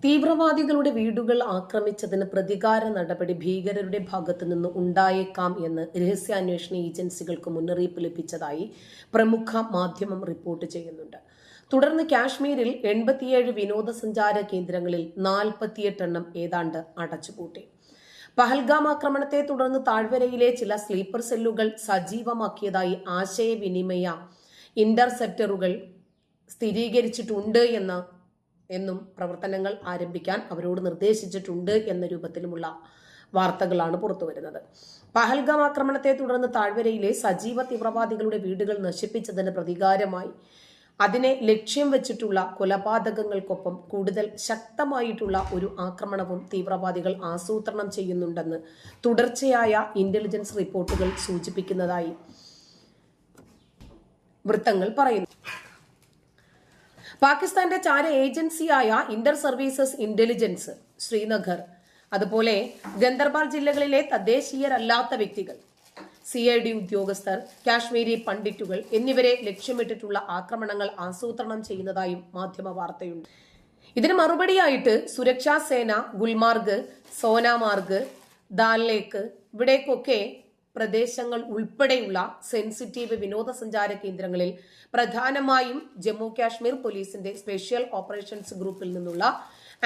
തീവ്രവാദികളുടെ വീടുകൾ ആക്രമിച്ചതിന് പ്രതികാര നടപടി ഭീകരരുടെ ഭാഗത്തു നിന്ന് ഉണ്ടായേക്കാം എന്ന് രഹസ്യാന്വേഷണ ഏജൻസികൾക്ക് മുന്നറിയിപ്പ് ലഭിച്ചതായി പ്രമുഖ മാധ്യമം റിപ്പോർട്ട് ചെയ്യുന്നുണ്ട്. തുടർന്ന് കാശ്മീരിൽ 87 വിനോദസഞ്ചാര കേന്ദ്രങ്ങളിൽ 48 എണ്ണം ഏതാണ്ട് അടച്ചുപൂട്ടി. പഹൽഗാം ആക്രമണത്തെ തുടർന്ന് താഴ്വരയിലെ ചില സ്ലീപ്പർ സെല്ലുകൾ സജീവമാക്കിയതായി ആശയവിനിമയ ഇന്റർസെപ്റ്ററുകൾ സ്ഥിരീകരിച്ചിട്ടുണ്ട് എന്നും പ്രവർത്തനങ്ങൾ ആരംഭിക്കാൻ അവരോട് നിർദ്ദേശിച്ചിട്ടുണ്ട് എന്ന രൂപത്തിലുമുള്ള വാർത്തകളാണ് പുറത്തുവരുന്നത്. പഹൽഗാം ആക്രമണത്തെ തുടർന്ന് താഴ്വരയിലെ സജീവ തീവ്രവാദികളുടെ വീടുകൾ നശിപ്പിച്ചതിന് പ്രതികാരമായി അതിനെ ലക്ഷ്യം വെച്ചിട്ടുള്ള കൊലപാതകങ്ങൾക്കൊപ്പം കൂടുതൽ ശക്തമായിട്ടുള്ള ഒരു ആക്രമണവും തീവ്രവാദികൾ ആസൂത്രണം ചെയ്യുന്നുണ്ടെന്ന് തുടർച്ചയായ ഇന്റലിജൻസ് റിപ്പോർട്ടുകൾ സൂചിപ്പിക്കുന്നതായി വൃത്തങ്ങൾ പറയുന്നു. പാകിസ്ഥാന്റെ ചാര ഏജൻസിയായ ഇന്റർ സർവീസസ് ഇന്റലിജൻസ് ശ്രീനഗർ, അതുപോലെ ഗന്ദർബാൽ ജില്ലകളിലെ തദ്ദേശീയരല്ലാത്ത വ്യക്തികൾ, CID ഉദ്യോഗസ്ഥർ, കാശ്മീരി പണ്ഡിറ്റുകൾ എന്നിവരെ ലക്ഷ്യമിട്ടിട്ടുള്ള ആക്രമണങ്ങൾ ആസൂത്രണം ചെയ്യുന്നതായും മാധ്യമ വാർത്തയുണ്ട്. ഇതിന് മറുപടിയായിട്ട് സുരക്ഷാ സേന ഗുൽമാർഗ്, സോനാമാർഗ്, ദാൽ ലേക്ക് ഇവിടേക്കൊക്കെ പ്രദേശങ്ങൾ ഉൾപ്പെടെയുള്ള സെൻസിറ്റീവ് വിനോദസഞ്ചാര കേന്ദ്രങ്ങളിൽ പ്രധാനമായും ജമ്മു കാശ്മീർ പോലീസിന്റെ സ്പെഷ്യൽ ഓപ്പറേഷൻസ് ഗ്രൂപ്പിൽ നിന്നുള്ള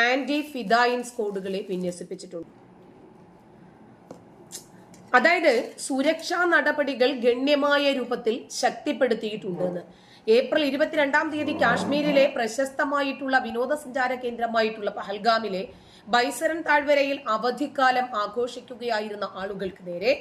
ആന്റി ഫിദായിൻ സ്ക്വാഡുകളെ വിന്യസിപ്പിച്ചിട്ടുണ്ട്. അതായത് സുരക്ഷാ നടപടികൾ ഗണ്യമായ രൂപത്തിൽ ശക്തിപ്പെടുത്തിയിട്ടുണ്ടെന്ന്. ഏപ്രിൽ 22-ാം തീയതി കാശ്മീരിലെ പ്രശസ്തമായിട്ടുള്ള വിനോദസഞ്ചാര കേന്ദ്രമായിട്ടുള്ള പഹൽഗാമിലെ ബൈസരൻ താഴ്വരയിൽ അവധിക്കാലം ആഘോഷിക്കുകയായിരുന്ന ആളുകൾക്ക് നേരെ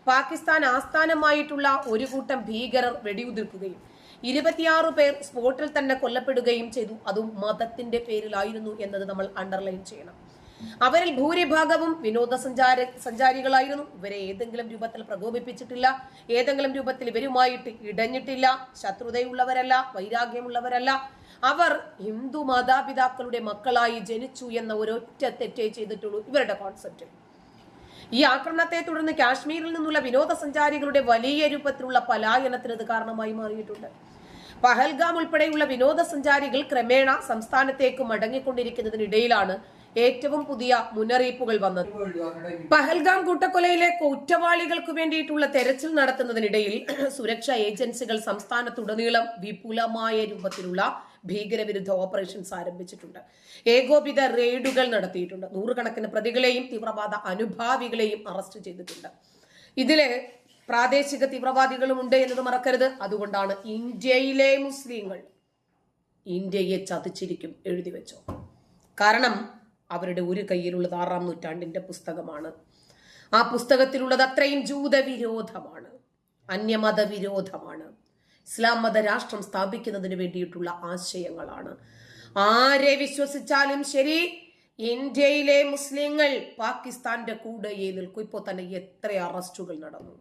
പാകിസ്ഥാൻ ആസ്ഥാനമായിട്ടുള്ള ഒരു കൂട്ടം ഭീകരർ വെടിയുതിർക്കുകയും 26 പേർ സ്പോട്ടിൽ തന്നെ കൊല്ലപ്പെടുകയും ചെയ്തു. അതും മതത്തിന്റെ പേരിലായിരുന്നു എന്നത് നമ്മൾ അണ്ടർലൈൻ ചെയ്യണം. അവരിൽ ഭൂരിഭാഗവും സഞ്ചാരികളായിരുന്നു. ഇവരെ ഏതെങ്കിലും രൂപത്തിൽ പ്രകോപിപ്പിച്ചിട്ടില്ല, ഏതെങ്കിലും രൂപത്തിൽ ഇവരുമായിട്ട് ഇടഞ്ഞിട്ടില്ല, ശത്രുതയുള്ളവരല്ല, വൈരാഗ്യമുള്ളവരല്ല. അവർ ഹിന്ദു മാതാപിതാക്കളുടെ മക്കളായി ജനിച്ചു എന്ന ഒരൊറ്റ തെറ്റേ ചെയ്തിട്ടുള്ളൂ ഇവരുടെ കോൺസെപ്റ്റ്. ഈ ആക്രമണത്തെ തുടർന്ന് കാശ്മീരിൽ നിന്നുള്ള വിനോദസഞ്ചാരികളുടെ വലിയ രൂപത്തിലുള്ള പലായനത്തിന് ഇത് കാരണമായി മാറിയിട്ടുണ്ട്. പഹൽഗാം ഉൾപ്പെടെയുള്ള വിനോദസഞ്ചാരികൾ ക്രമേണ സംസ്ഥാനത്തേക്ക് മടങ്ങിക്കൊണ്ടിരിക്കുന്നതിനിടയിലാണ് ഏറ്റവും പുതിയ മുന്നറിയിപ്പുകൾ വന്നത്. പഹൽഗാം കൂട്ടക്കൊലയിലെ കുറ്റവാളികൾക്ക് വേണ്ടിയിട്ടുള്ള തെരച്ചിൽ നടത്തുന്നതിനിടയിൽ സുരക്ഷാ ഏജൻസികൾ സംസ്ഥാനത്തുടനീളം വിപുലമായ രൂപത്തിലുള്ള ഭീകരവിരുദ്ധ ഓപ്പറേഷൻസ് ആരംഭിച്ചിട്ടുണ്ട്. ഏകോപിത റെയ്ഡുകൾ നടത്തിയിട്ടുണ്ട്. 100 കണക്കിന് പ്രതികളെയും തീവ്രവാദ അനുഭാവികളെയും അറസ്റ്റ് ചെയ്തിട്ടുണ്ട്. ഇതില് പ്രാദേശിക തീവ്രവാദികളും ഉണ്ട് എന്നത് മറക്കരുത്. അതുകൊണ്ടാണ് ഇന്ത്യയിലെ മുസ്ലിങ്ങൾ ഇന്ത്യയെ ചതിച്ചിരിക്കും എഴുതി വെച്ചോ. കാരണം അവരുടെ ഒരു കയ്യിലുള്ളത് 6-ാം നൂറ്റാണ്ടിന്റെ പുസ്തകമാണ്. ആ പുസ്തകത്തിലുള്ളത് അത്രയും ജൂതവിരോധമാണ്, അന്യമത വിരോധമാണ്, ഇസ്ലാം മത രാഷ്ട്രം സ്ഥാപിക്കുന്നതിന് വേണ്ടിയിട്ടുള്ള ആശയങ്ങളാണ്. ആരെ വിശ്വസിച്ചാലും ശരി, ഇന്ത്യയിലെ മുസ്ലിങ്ങൾ പാകിസ്ഥാന്റെ കൂടെ നിൽക്കും. ഇപ്പോൾ തന്നെ എത്ര അറസ്റ്റുകൾ നടന്നു.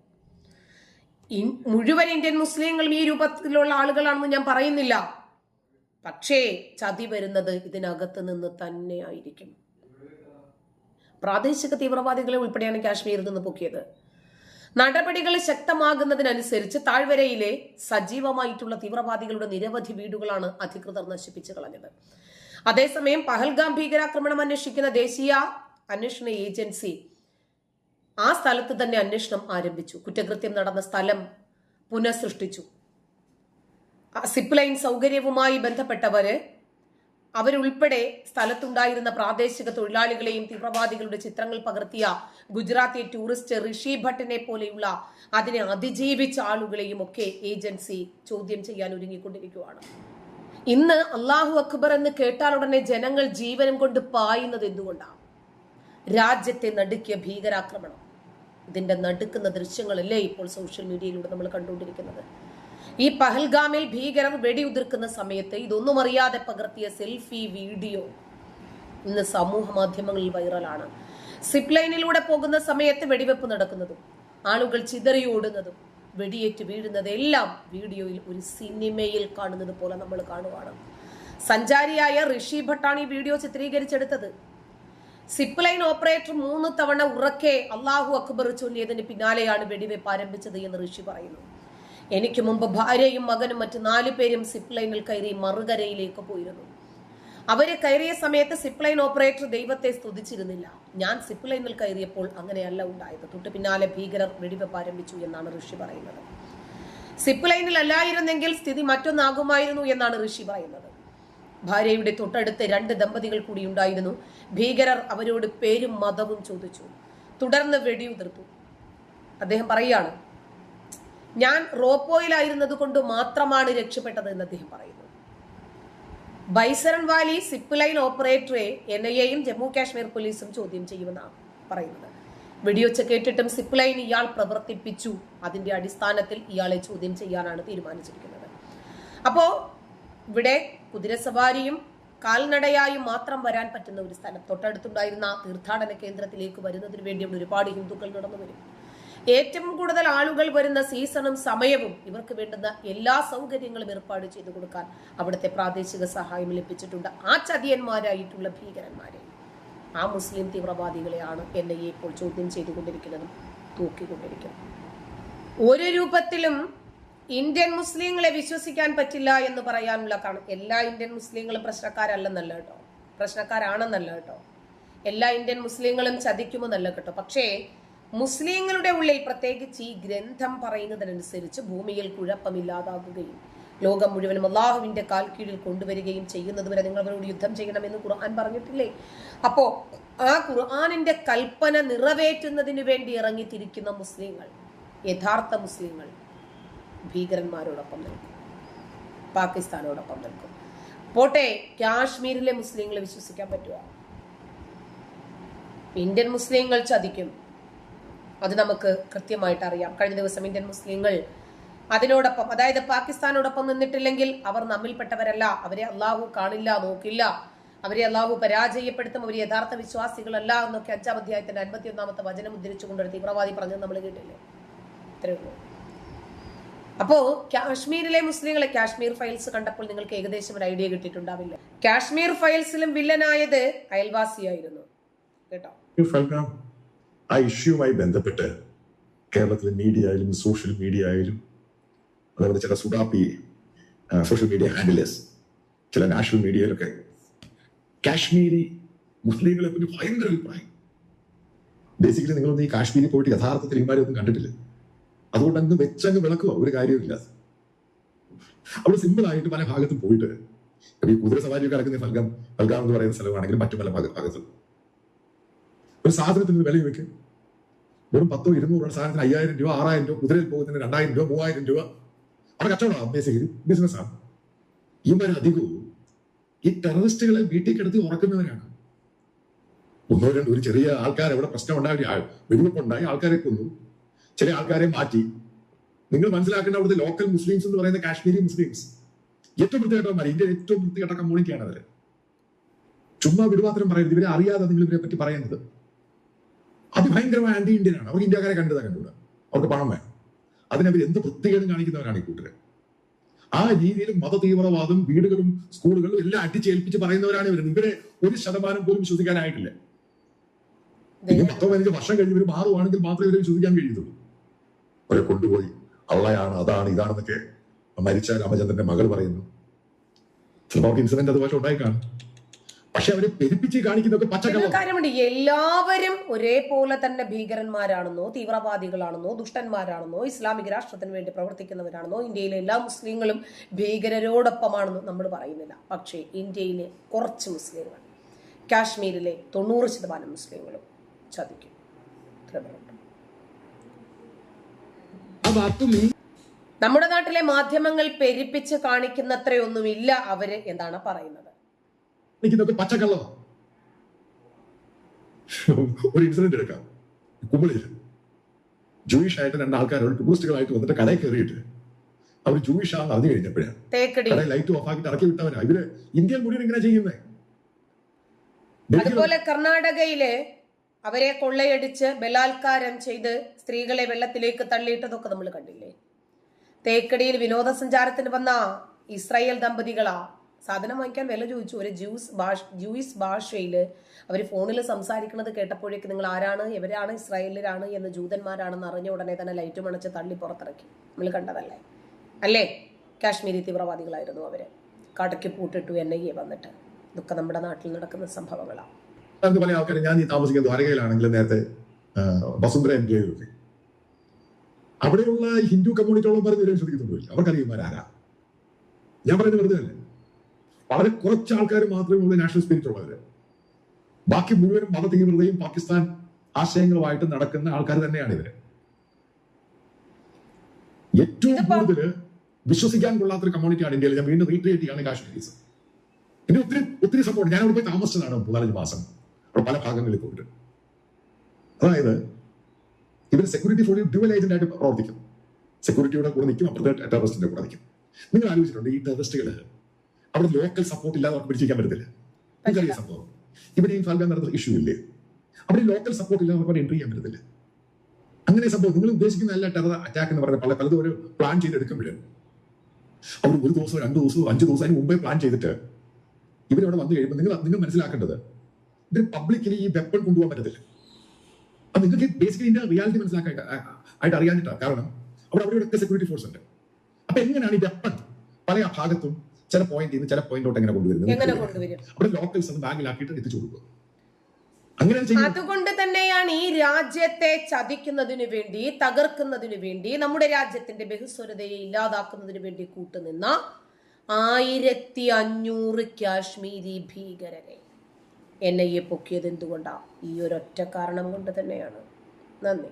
മുഴുവൻ ഇന്ത്യൻ മുസ്ലിങ്ങളും ഈ രൂപത്തിലുള്ള ആളുകളാണെന്ന് ഞാൻ പറയുന്നില്ല. പക്ഷേ ചതി വരുന്നത് ഇതിനകത്ത് നിന്ന് തന്നെ ആയിരിക്കും. പ്രാദേശിക തീവ്രവാദികളെ ഉൾപ്പെടെയാണ് കാശ്മീരിൽ നിന്ന് പൊക്കിയത്. നടപടികൾ ശക്തമാകുന്നതിനനുസരിച്ച് താഴ്വരയിലെ സജീവമായിട്ടുള്ള തീവ്രവാദികളുടെ നിരവധി വീടുകളാണ് അധികൃതർ നശിപ്പിച്ചു കളഞ്ഞത്. അതേസമയം പഹൽഗാം ഭീകരാക്രമണം അന്വേഷിക്കുന്ന ദേശീയ അന്വേഷണ ഏജൻസി ആ സ്ഥലത്ത് തന്നെ അന്വേഷണം ആരംഭിച്ചു. കുറ്റകൃത്യം നടന്ന സ്ഥലം പുനഃസൃഷ്ടിച്ചു. സിപ്പ് ലൈൻ സൗകര്യവുമായി ബന്ധപ്പെട്ടവര് അവരുൾപ്പെടെ സ്ഥലത്തുണ്ടായിരുന്ന പ്രാദേശിക തൊഴിലാളികളെയും തീവ്രവാദികളുടെ ചിത്രങ്ങൾ പകർത്തിയ ഗുജറാത്തി ടൂറിസ്റ്റ് ഋഷി ഭട്ടിനെ പോലെയുള്ള അതിനെ അതിജീവിച്ച ആളുകളെയും ഒക്കെ ഏജൻസി ചോദ്യം ചെയ്യാൻ ഒരുങ്ങിക്കൊണ്ടിരിക്കുകയാണ്. ഇന്ന് അല്ലാഹു അക്ബർ എന്ന് കേട്ടാൽ ഉടനെ ജനങ്ങൾ ജീവനം കൊണ്ട് പായുന്നത് എന്തുകൊണ്ടാണ്? രാജ്യത്തെ നടുക്കിയ ഭീകരാക്രമണം, ഇതിന്റെ നടുക്കുന്ന ദൃശ്യങ്ങളല്ലേ ഇപ്പോൾ സോഷ്യൽ മീഡിയയിലൂടെ നമ്മൾ കണ്ടുകൊണ്ടിരിക്കുന്നത്. ഈ പഹൽഗാമിൽ ഭീകരർ വെടിയുതിർക്കുന്ന സമയത്ത് ഇതൊന്നും അറിയാതെ പകർത്തിയ സെൽഫി വീഡിയോ ഇന്ന് സമൂഹ മാധ്യമങ്ങളിൽ വൈറലാണ്. സിപ്പ് ലൈനിലൂടെ പോകുന്ന സമയത്ത് വെടിവെപ്പ് നടക്കുന്നതും ആളുകൾ ചിതറിയോടുന്നതും വെടിയേറ്റ് വീഴുന്നത് എല്ലാം വീഡിയോയിൽ ഒരു സിനിമയിൽ കാണുന്നത് പോലെ നമ്മൾ കാണുവാണ്. സഞ്ചാരിയായ ഋഷി ഭട്ടാണ് ഈ വീഡിയോ ചിത്രീകരിച്ചെടുത്തത്. സിപ്പ് ലൈൻ ഓപ്പറേറ്റർ 3 തവണ ഉറക്കെ അല്ലാഹു അക്ബർ ചൊല്ലിയതിന് പിന്നാലെയാണ് വെടിവെപ്പ് ആരംഭിച്ചത് എന്ന് ഋഷി പറയുന്നു. എനിക്ക് മുമ്പ് ഭാര്യയും മകനും മറ്റ് 4 പേരും സിപ്പ് ലൈനിൽ കയറി മറുകരയിലേക്ക് പോയിരുന്നു. അവര് കയറിയ സമയത്ത് സിപ്പ് ലൈൻ ഓപ്പറേറ്റർ ദൈവത്തെ സ്തുതിച്ചിരുന്നില്ല. ഞാൻ സിപ്പ് ലൈനിൽ കയറിയപ്പോൾ അങ്ങനെയല്ല ഉണ്ടായത്. തൊട്ടു പിന്നാലെ ഭീകരർ വെടിവെപ്പ് ആരംഭിച്ചു എന്നാണ് ഋഷി പറയുന്നത്. സിപ്പ് ലൈനിൽ അല്ലായിരുന്നെങ്കിൽ സ്ഥിതി മറ്റൊന്നാകുമായിരുന്നു എന്നാണ് ഋഷി പറയുന്നത്. ഭാര്യയുടെ തൊട്ടടുത്ത് 2 ദമ്പതികൾ കൂടി ഉണ്ടായിരുന്നു. ഭീകരർ അവരോട് പേരും മതവും ചോദിച്ചു. തുടർന്ന് വെടിയുതിർത്തു. അദ്ദേഹം പറയുകയാണ്, ഞാൻ റോപ്പോയിലായിരുന്നത് കൊണ്ട് മാത്രമാണ് രക്ഷപ്പെട്ടത് എന്ന് അദ്ദേഹം പറയുന്നു. ബൈസരൺ വാലി സിപ്പ് ലൈൻ ഓപ്പറേറ്ററെ NIA-യും ജമ്മു കാശ്മീർ പോലീസും ചോദ്യം ചെയ്യുമെന്നാണ് പറയുന്നത്. വെടിയൊച്ച കേട്ടിട്ടും സിപ്പ് ലൈൻ ഇയാൾ പ്രവർത്തിപ്പിച്ചു. അതിന്റെ അടിസ്ഥാനത്തിൽ ഇയാളെ ചോദ്യം ചെയ്യാനാണ് തീരുമാനിച്ചിരിക്കുന്നത്. അപ്പോ ഇവിടെ കുതിരസവാരിയും കാൽനടയായും മാത്രം വരാൻ പറ്റുന്ന ഒരു സ്ഥലം, തൊട്ടടുത്തുണ്ടായിരുന്ന തീർത്ഥാടന കേന്ദ്രത്തിലേക്ക് വരുന്നതിന് വേണ്ടിയുള്ള ഒരുപാട് ഹിന്ദുക്കൾ നടന്നു വരും. ഏറ്റവും കൂടുതൽ ആളുകൾ വരുന്ന സീസണും സമയവും ഇവർക്ക് വേണ്ടുന്ന എല്ലാ സൗകര്യങ്ങളും ഏർപ്പാട് ചെയ്തു കൊടുക്കാൻ അവിടുത്തെ പ്രാദേശിക സഹായം ലഭിച്ചിട്ടുണ്ട്. ആ ചതിയന്മാരായിട്ടുള്ള ഭീകരന്മാരെ, ആ മുസ്ലിം തീവ്രവാദികളെയാണ് NIA ഇപ്പോൾ ചോദ്യം ചെയ്തുകൊണ്ടിരിക്കുന്നതും തൂക്കിക്കൊണ്ടിരിക്കുന്നത്. ഒരു രൂപത്തിലും ഇന്ത്യൻ മുസ്ലിങ്ങളെ വിശ്വസിക്കാൻ പറ്റില്ല എന്ന് പറയാനുള്ള കാരണം, എല്ലാ ഇന്ത്യൻ മുസ്ലിങ്ങളും പ്രശ്നക്കാരല്ലെന്നല്ല കേട്ടോ, പ്രശ്നക്കാരാണെന്നല്ല കേട്ടോ, എല്ലാ ഇന്ത്യൻ മുസ്ലിങ്ങളും ചതിക്കുമെന്നല്ല കേട്ടോ. പക്ഷേ മുസ്ലിങ്ങളുടെ ഉള്ളിൽ, പ്രത്യേകിച്ച് ഈ ഗ്രന്ഥം പറയുന്നതിനനുസരിച്ച്, ഭൂമിയിൽ കുഴപ്പമില്ലാതാകുകയും ലോകം മുഴുവനും അള്ളാഹുവിന്റെ കാൽ കീഴിൽ കൊണ്ടുവരികയും ചെയ്യുന്നതുവരെ നിങ്ങൾ അവരോട് യുദ്ധം ചെയ്യണമെന്ന് ഖുർആൻ പറഞ്ഞിട്ടില്ലേ? അപ്പോ ആ ഖുർആനിന്റെ കൽപ്പന നിറവേറ്റുന്നതിന് വേണ്ടി ഇറങ്ങിത്തിരിക്കുന്ന മുസ്ലിങ്ങൾ, യഥാർത്ഥ മുസ്ലിങ്ങൾ ഭീകരന്മാരോടൊപ്പം നിൽക്കും, പാകിസ്ഥാനോടൊപ്പം നിൽക്കും. പോട്ടെ, കാശ്മീരിലെ മുസ്ലിങ്ങളെ വിശ്വസിക്കാൻ പറ്റുക? ഇന്ത്യൻ മുസ്ലിങ്ങൾ ചതിക്കും, അത് നമുക്ക് കൃത്യമായിട്ട് അറിയാം. കഴിഞ്ഞ ദിവസം ഇന്ത്യൻ മുസ്ലിങ്ങൾ അതിനോടൊപ്പം, അതായത് പാകിസ്ഥാനോടൊപ്പം നിന്നിട്ടില്ലെങ്കിൽ അവർ നമ്മിൽപ്പെട്ടവരല്ല, അവരെ അള്ളാഹു കാണില്ല, നോക്കില്ല, അവരെ അള്ളാഹു പരാജയപ്പെടുത്തും, അവർ യഥാർത്ഥ വിശ്വാസികളല്ല എന്നൊക്കെ 5-ാം അധ്യായത്തിന്റെ 51-ാമത്തെ വചനം ഉദ്ധരിച്ചുകൊണ്ട് ഒരു തീവ്രവാദി പറഞ്ഞത് നമ്മൾ കേട്ടില്ലേ? ഇത്രയേ ഉള്ളൂ. അപ്പോ കാശ്മീരിലെ മുസ്ലിങ്ങളെ, കാശ്മീർ ഫയൽസ് കണ്ടപ്പോൾ നിങ്ങൾക്ക് ഏകദേശം ഒരു ഐഡിയ കിട്ടിയിട്ടുണ്ടാവില്ല. കാശ്മീർ ഫയൽസിലും വില്ലനായത് അയൽവാസിയായിരുന്നു കേട്ടോ. ആ ഇഷ്യൂമായി ബന്ധപ്പെട്ട് കേരളത്തിലെ മീഡിയ ആയാലും സോഷ്യൽ മീഡിയ ആയാലും, അതേപോലെ ചില സുഡാപ്പി സോഷ്യൽ മീഡിയ ഹാൻഡിലേഴ്സ്, ചില നാഷണൽ മീഡിയയിലൊക്കെ കാശ്മീരി മുസ്ലിങ്ങളെ പറ്റി ഭയങ്കര അഭിപ്രായം. ബേസിക്കലി നിങ്ങളൊന്നും ഈ കാശ്മീരിൽ പോയിട്ട് യഥാർത്ഥത്തിൽ ഇമാരൊന്നും കണ്ടിട്ടില്ല. അതുകൊണ്ട് അങ്ങ് വെച്ചങ്ങ് വിളക്കുക, ഒരു കാര്യമില്ല. അവിടെ സിമ്പിൾ ആയിട്ട് പല ഭാഗത്തും പോയിട്ട്, ഈ കുതിര സവാരിയൊക്കെ നടക്കുന്ന ഫൽഗാം എന്ന് പറയുന്ന സ്ഥലമാണെങ്കിലും മറ്റു പല ഭാഗത്തും ഒരു സാധനത്തിന് വില വെക്കും. വെറും 100-200 സാധനത്തിന് 5000 രൂപ, 6000 രൂപ, കുതിരയിൽ പോകുന്നതിന് 2000 രൂപ, 3000 രൂപ. അവിടെ കച്ചവടമാണ്, ബേസിക്കലി ബിസിനസ്സാണ്. ഇവരധികവും ഈ ടെററിസ്റ്റുകളെ വീട്ടിൽ കിടത്തി ഉറക്കുന്നവരാണ്. ഒരു ചെറിയ ആൾക്കാർ അവിടെ പ്രശ്നം ഉണ്ടായി, വെടിവെപ്പുണ്ടായി, ആൾക്കാരെ കൊന്നു, ചില ആൾക്കാരെ മാറ്റി. നിങ്ങൾ മനസ്സിലാക്കേണ്ട അവിടുത്തെ ലോക്കൽ മുസ്ലിംസ് എന്ന് പറയുന്ന കാശ്മീരി മുസ്ലിംസ് ഏറ്റവും വൃത്തികെട്ടവന്മാർ, ഇന്ത്യയിലെ ഏറ്റവും വൃത്തികെട്ട കമ്മ്യൂണിറ്റിയാണ് അവര്. ചുമ്മാ വിടുമാത്രം പറയരുത്, ഇവരെ അറിയാതെ നിങ്ങൾ ഇവരെ പറ്റി പറയുന്നത്. അതിഭയങ്കരമായ ആന്റി ഇന്ത്യൻ ആണ്. അവർ ഇന്ത്യക്കാരെ കണ്ടുകൂടാ, അവർക്ക് പണം വേണം. അതിനവർ എന്ത് വൃത്തികേടും കാണിക്കുന്നവരാണ് ഈ കൂട്ടര്. ആ രീതിയിൽ മതതീവ്രവാദം വീടുകളും സ്കൂളുകളും എല്ലാം അടിച്ചേൽപ്പിച്ച് പറയുന്നവരാണ് ഇവർ. ഇവരെ 1% പോലും വിശ്വസിക്കാനായിട്ടില്ല. 10-15 വർഷം കഴിഞ്ഞ് ഇവർ മാറുവാണെങ്കിൽ മാത്രമേ ഇവരെ വിശ്വസിക്കാൻ കഴിയുള്ളൂ. അവരെ കൊണ്ടുപോയി അള്ളയാണ്, അതാണ്, ഇതാണെന്നൊക്കെ മരിച്ച രാമചന്ദ്രന്റെ മകൾ പറയുന്നു. ചിലപ്പോൾ ഇൻസിഡന്റ് അതുപോലെ ഉണ്ടായി കാണും. പക്ഷെ അവരെ പെരുപ്പിച്ച് കാണിക്കുന്നതൊക്കെ പച്ചക്കറിയുണ്ട്. എല്ലാവരും ഒരേപോലെ തന്നെ ഭീകരന്മാരാണെന്നോ, തീവ്രവാദികളാണെന്നോ, ദുഷ്ടന്മാരാണെന്നോ, ഇസ്ലാമിക രാഷ്ട്രത്തിന് വേണ്ടി പ്രവർത്തിക്കുന്നവരാണെന്നോ, ഇന്ത്യയിലെ എല്ലാ മുസ്ലിങ്ങളും ഭീകരരോടൊപ്പമാണെന്നോ നമ്മൾ പറയുന്നില്ല. പക്ഷേ ഇന്ത്യയിലെ കുറച്ച് മുസ്ലിങ്ങൾ, കാശ്മീരിലെ 90% മുസ്ലിങ്ങളും ചതിക്കും. നമ്മുടെ നാട്ടിലെ മാധ്യമങ്ങൾ പെരുപ്പിച്ച് കാണിക്കുന്നത്രയൊന്നുമില്ല അവര് എന്നാണ് പറയുന്നത്. പച്ചക്കള്ളോ ഒരു ഇൻസിഡന്റ് എടുക്കാം. കുമ്പളിയിൽ ജൂയിഷ് ആയിട്ട് 2 ആൾക്കാരോട് ടൂറിസ്റ്റുകളായിട്ട് വന്നിട്ട് കടയിൽ കയറിയിട്ട് അവർ ജൂയിഷ് ആണെന്ന് അറിഞ്ഞു കഴിഞ്ഞപ്പോഴാണ് കടയിൽ ലൈറ്റ് ഓഫ് ആക്കിയിട്ട് ഇറക്കി വിട്ടവരാ. ഇവര് ഇന്ത്യൻ മുഴുവൻ ഇങ്ങനെ ചെയ്യുന്നേ. അതുപോലെ കർണാടകയില് അവരെ കൊള്ളയടിച്ച് ബലാത്കാരം ചെയ്ത് സ്ത്രീകളെ വെള്ളത്തിലേക്ക് തള്ളിയിട്ടതൊക്കെ നമ്മൾ കണ്ടില്ലേ? തേക്കടിയിൽ വിനോദസഞ്ചാരത്തിന് വന്ന ഇസ്രായേൽ ദമ്പതികളാ സാധനം വാങ്ങിക്കാൻ വില ചോദിച്ചു. ഒരു ജൂയിസ് ഭാഷയിൽ അവർ ഫോണിൽ സംസാരിക്കുന്നത് കേട്ടപ്പോഴേക്ക് നിങ്ങൾ ആരാണ്, എവരാണ്, ഇസ്രായേലിലാണ് എന്ന്, ജൂതന്മാരാണെന്ന് അറിഞ്ഞ ഉടനെ തന്നെ ലൈറ്റ് മണച്ച് തള്ളി പുറത്തിറക്കി. നമ്മൾ കണ്ടതല്ലേ അല്ലേ? കാശ്മീരി തീവ്രവാദികളായിരുന്നു അവര്. കടയ്ക്ക് പൂട്ടിട്ടു NIA വന്നിട്ട്. ഇതൊക്കെ നമ്മുടെ നാട്ടിൽ നടക്കുന്ന സംഭവങ്ങളാണ്. അത് പല ആൾക്കാരും, ഞാൻ ഈ താമസിക്കുന്ന ദ്വാരകയിലാണെങ്കിൽ നേരത്തെ വസുന്ധര എൻക്ലേവ് നോക്കി, അവിടെയുള്ള ഹിന്ദു കമ്മ്യൂണിറ്റിയോളം പറഞ്ഞ് ഇവരെ വിശ്വസിക്കുന്നുണ്ടോ? അവർക്കറിയുമാരാരാ? ഞാൻ പറയുന്നത് വെറുതെ അല്ലേ. വളരെ കുറച്ച് ആൾക്കാർ മാത്രമേ ഉള്ളൂ നാഷണൽ സ്പിരിറ്റ് ഉള്ളവര്. ബാക്കി മുഴുവനും മത തീവ്രതയും പാകിസ്ഥാൻ ആശയങ്ങളുമായിട്ട് നടക്കുന്ന ആൾക്കാർ തന്നെയാണ് ഇവര്. ഏറ്റവും കൂടുതൽ വിശ്വസിക്കാൻ കൊള്ളാത്തൊരു കമ്മ്യൂണിറ്റിയാണ് ഇന്ത്യയിൽ. ഞാൻ വീണ്ടും റീക്രിയേറ്റ് ചെയ്യാണ് കാശ്മീരീസ്. പിന്നെ ഒത്തിരി ഒത്തിരി സപ്പോർട്ട്. ഞാൻ അവിടെ പോയി താമസിച്ചതാണ് 4-5 മാസം. അവിടെ പല ഭാഗങ്ങളിൽ പോയിട്ട്. അതായത് ഇവർ സെക്യൂരിറ്റി ഫോഴ്സിൽ ഡ്യുവൽ ഏജന്റ് ആയിട്ട് പ്രവർത്തിക്കും. സെക്യൂരിറ്റിയുടെ കൂടെ നിൽക്കും, അപ്പുറത്തെ ടെററിസ്റ്റിന്റെ കൂടെ നിൽക്കും. നിങ്ങൾ ആലോചിച്ചിട്ടുണ്ട് ഈ ടെററിസ്റ്റുകൾ അവിടെ ലോക്കൽ സപ്പോർട്ട് ഇല്ലാതെ അവർക്ക് പിടിച്ചിരിക്കാൻ പറ്റത്തില്ല. നിങ്ങൾക്കറിയ സംഭവം ഇവിടെ ഈ ഫാൽഗാൻ നടന്ന ഇഷ്യൂ ഇല്ലേ? അവിടെ ലോക്കൽ സപ്പോർട്ട് ഇല്ലാതെ അവർക്ക് എൻട്രി ചെയ്യാൻ പറ്റത്തില്ല. അങ്ങനെ സംഭവം. നിങ്ങൾ ഉദ്ദേശിക്കുന്ന എല്ലാ ടെറർ അറ്റാക്ക് എന്ന് പറഞ്ഞ പലതും ഒരു പ്ലാൻ ചെയ്തെടുക്കുമ്പോഴും അവർ 1 ദിവസം 2 ദിവസം 5 ദിവസം അതിന് മുമ്പേ പ്ലാൻ ചെയ്തിട്ട് ഇവരവിടെ വന്നു കഴിയുമ്പോൾ നിങ്ങൾ മനസ്സിലാക്കേണ്ടത് ഇവർ പബ്ലിക്കലി ഈ വെപ്പൺ കൊണ്ടുപോകാൻ പറ്റത്തില്ല. അത് നിങ്ങൾക്ക് ബേസിക്കലി ഇതിന്റെ റിയാലിറ്റി മനസ്സിലാക്കാൻ ആയിട്ട് അറിയാനിട്ടാണ്. കാരണം അവിടെയൊക്കെ സെക്യൂരിറ്റി ഫോഴ്സ് ഉണ്ട്. അപ്പൊ എങ്ങനെയാണ് ഈ വെപ്പൺ പല ഭാഗത്തും ചില പോയിന്റിൽ നിന്ന് ചില പോയിന്റോട്ട് എങ്ങനെ കൊണ്ടുവരുന്നത്? അവിടെ ലോക്കൽസ് അത് ബാഗിലാക്കിയിട്ട് എത്തിച്ചു കൊടുക്കുക. അതുകൊണ്ട് തന്നെയാണ് ഈ രാജ്യത്തെ ചതിക്കുന്നതിനു വേണ്ടി, തകർക്കുന്നതിനു വേണ്ടി, നമ്മുടെ രാജ്യത്തിന്റെ ബഹുസ്വരതയെ ഇല്ലാതാക്കുന്നതിന് വേണ്ടി കൂട്ടുനിന്ന 1500 കാശ്മീരി ഭീകരരെ NIA പൊക്കിയത് എന്തുകൊണ്ടാ? ഈ ഒരൊറ്റ കാരണം കൊണ്ട് തന്നെയാണ്. നന്ദി.